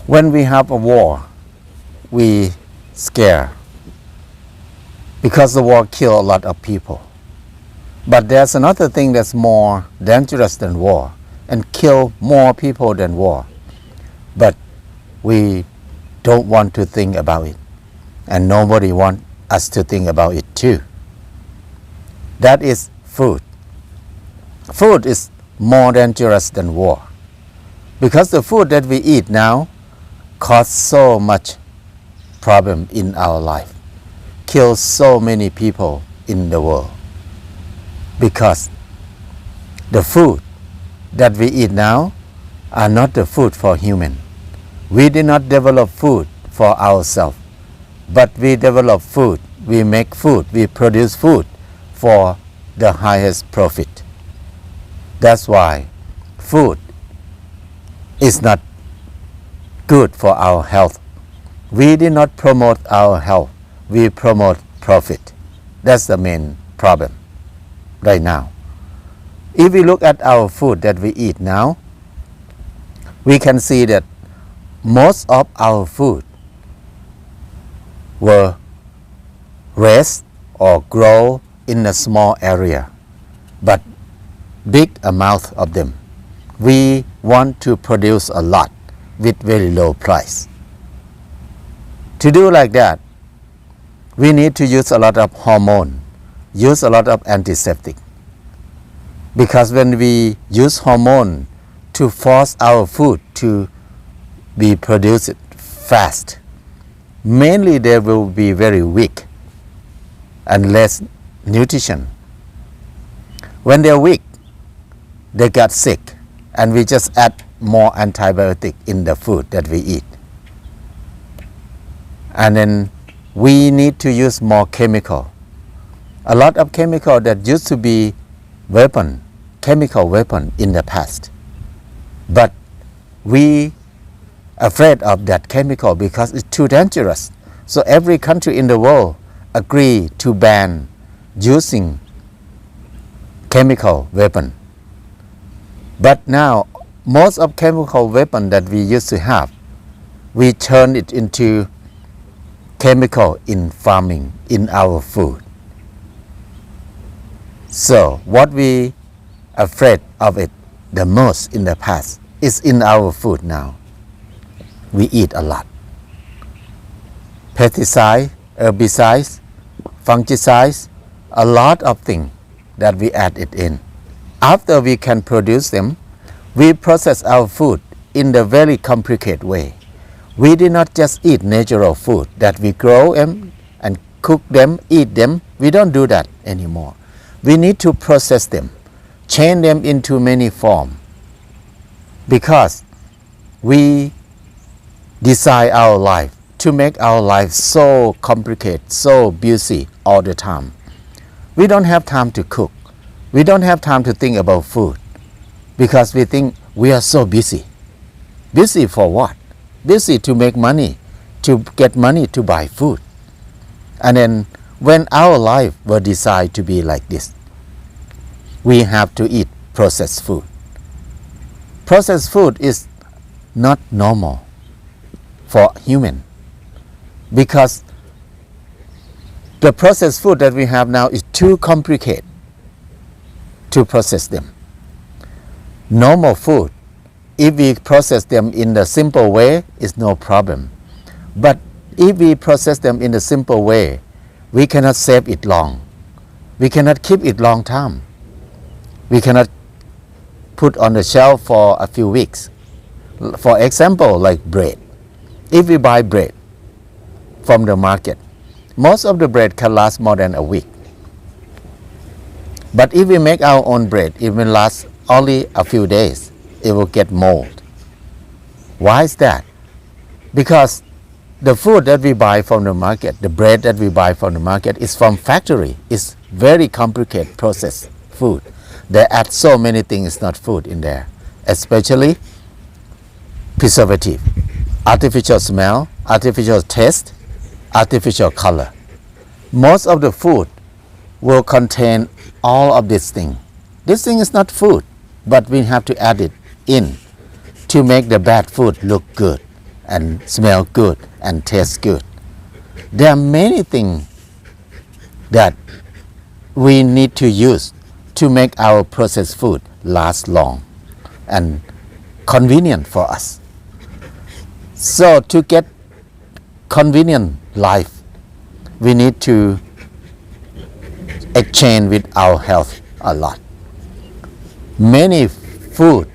When we have a war, we scare because the war kill a lot of people. But there's another thing that's more dangerous than war and kill more people than war. But we don't want to think about it, and nobody wants us to think about it too. That is food. Food is more dangerous than war because the food that we eat now cause so much problem in our life, kills so many people in the world, because the food that we eat now are not the food for human. We did not develop food for ourselves, but we develop food, we make food, we produce food for the highest profit. That's why food is not good for our health. We did not promote our health, we promote profit. That's the main problem right now. If we look at our food that we eat now, we can see that most of our food were raised or grow in a small area, but big amount of them. We want to produce a lot with very low price. To do like that, we need to use a lot of hormone, use a lot of antiseptic. Because when we use hormone to force our food to be produced fast, mainly they will be very weak and less nutrition. When they're weak, they get sick, and we just add more antibiotic in the food that we eat. And then we need to use more chemical. A lot of chemical that used to be chemical weapon in the past. But we afraid of that chemical because it's too dangerous. So every country in the world agree to ban using chemical weapon. But now, most of chemical weapon that we used to have, we turn it into chemical in farming, in our food. So what we afraid of it the most in the past is in our food now. We eat a lot. Pesticides, herbicides, fungicides, a lot of things that we add it in. After we can produce them, we process our food in a very complicated way. We did not just eat natural food that we grow them and cook them, eat them. We don't do that anymore. We need to process them, change them into many forms, because we design our life to make our life so complicated, so busy all the time. We don't have time to cook. We don't have time to think about food because we think we are so busy. Busy for what? Busy to make money, to get money to buy food. And then when our life were designed to be like this, we have to eat processed food. Processed food is not normal for human because the processed food that we have now is too complicated to process them. Normal food, if we process them in the simple way, is no problem. But if we process them in the simple way, we cannot save it long. We cannot keep it long time. We cannot put on the shelf for a few weeks. For example, like bread. If we buy bread from the market, most of the bread can last more than a week. But if we make our own bread, it will last only a few days. It will get mold. Why is that? Because the food that we buy from the market, the bread that we buy from the market is from factory. It's very complicated processed food. They add so many things, it's not food in there, especially preservative, artificial smell, artificial taste, artificial color. Most of the food will contain all of these things. This thing is not food, but we have to add it in to make the bad food look good and smell good and taste good. There are many things that we need to use to make our processed food last long and convenient for us. So to get convenient life, we need to exchange with our health a lot. Many food,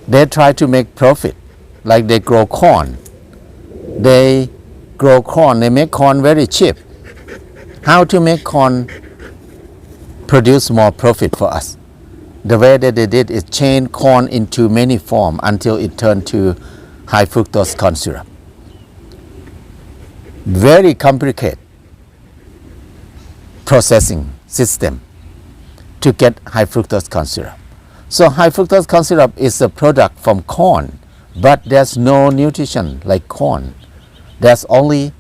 they try to make profit, like they grow corn. They make corn very cheap. How to make corn produce more profit for us? The way that they did is change corn into many forms until it turned to high fructose corn syrup. Very complicated processing system to get high fructose corn syrup. So high fructose corn syrup is a product from corn, but there's no nutrition like corn. There's only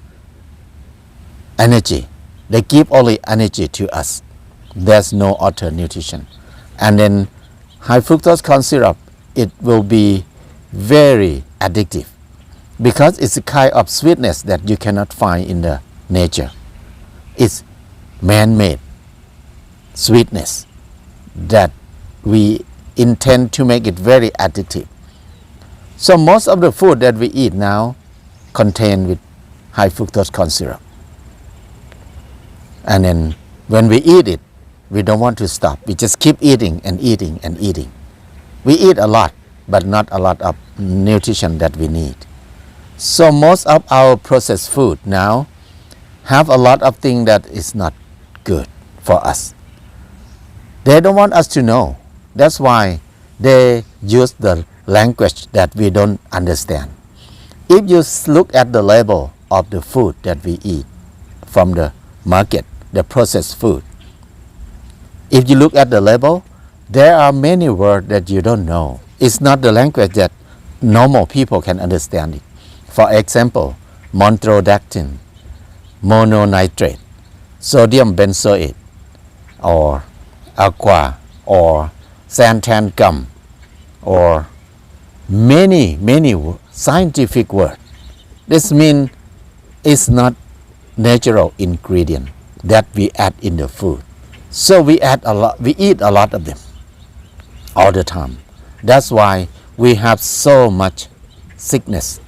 energy. They give only energy to us. There's no other nutrition. And then high fructose corn syrup, it will be very addictive because it's a kind of sweetness that you cannot find in the nature. It's man-made sweetness that we intend to make it very addictive. So most of the food that we eat now contain with high fructose corn syrup. And then when we eat it, we don't want to stop. We just keep eating and eating and eating. We eat a lot, but not a lot of nutrition that we need. So most of our processed food now have a lot of things that is not good for us. They don't want us to know. That's why they use the language that we don't understand. If you look at the label of the food that we eat from the market, the processed food, if you look at the label, there are many words that you don't know. It's not the language that normal people can understand it. For example, monodactyl, mononitrate, sodium benzoate, or aqua, or xanthan gum, or many scientific words. This means it's not natural ingredient that we add in the food. So we eat a lot of them all the time. That's why we have so much sickness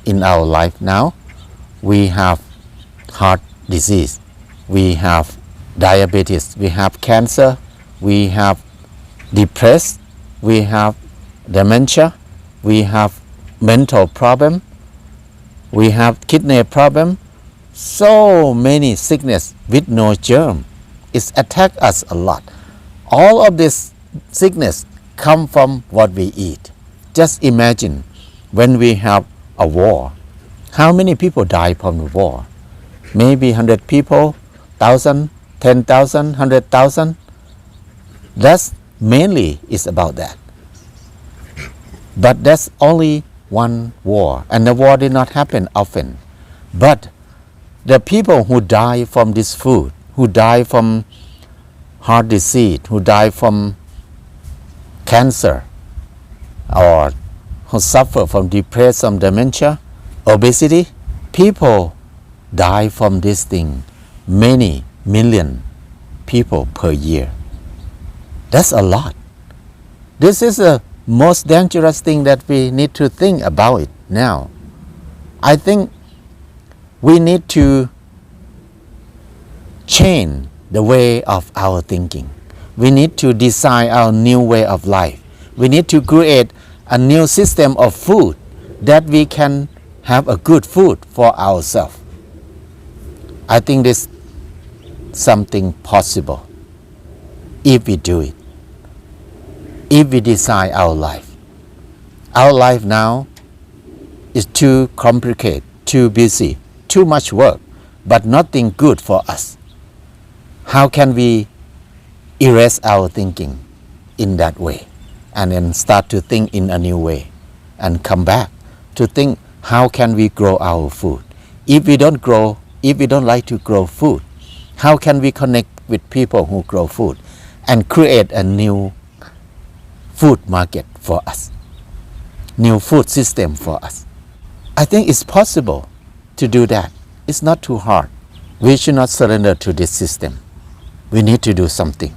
in our life now. We have heart disease, we have diabetes, we have cancer, we have depressed, we have dementia, we have mental problem, we have kidney problem. So many sickness with no germ. It's attacked us a lot. All of this sickness come from what we eat. Just imagine when we have a war, how many people die from the war? Maybe 100 people, 1,000, 10,000, 100,000. That's mainly is about that. But that's only one war, and the war did not happen often. But the people who die from this food, who die from heart disease, who die from cancer, or who suffer from depression, dementia, obesity, people die from this thing, many million people per year. That's a lot. This is the most dangerous thing that we need to think about it now. I think we need to change the way of our thinking. We need to design our new way of life. We need to create a new system of food that we can have a good food for ourselves. I think this is something possible if we do it, if we design our life. Our life now is too complicated, too busy, too much work, but nothing good for us. How can we erase our thinking in that way and then start to think in a new way and come back to think how can we grow our food? If we don't like to grow food, how can we connect with people who grow food and create a new food market for us, new food system for us? I think it's possible to do that. It's not too hard. We should not surrender to this system. We need to do something.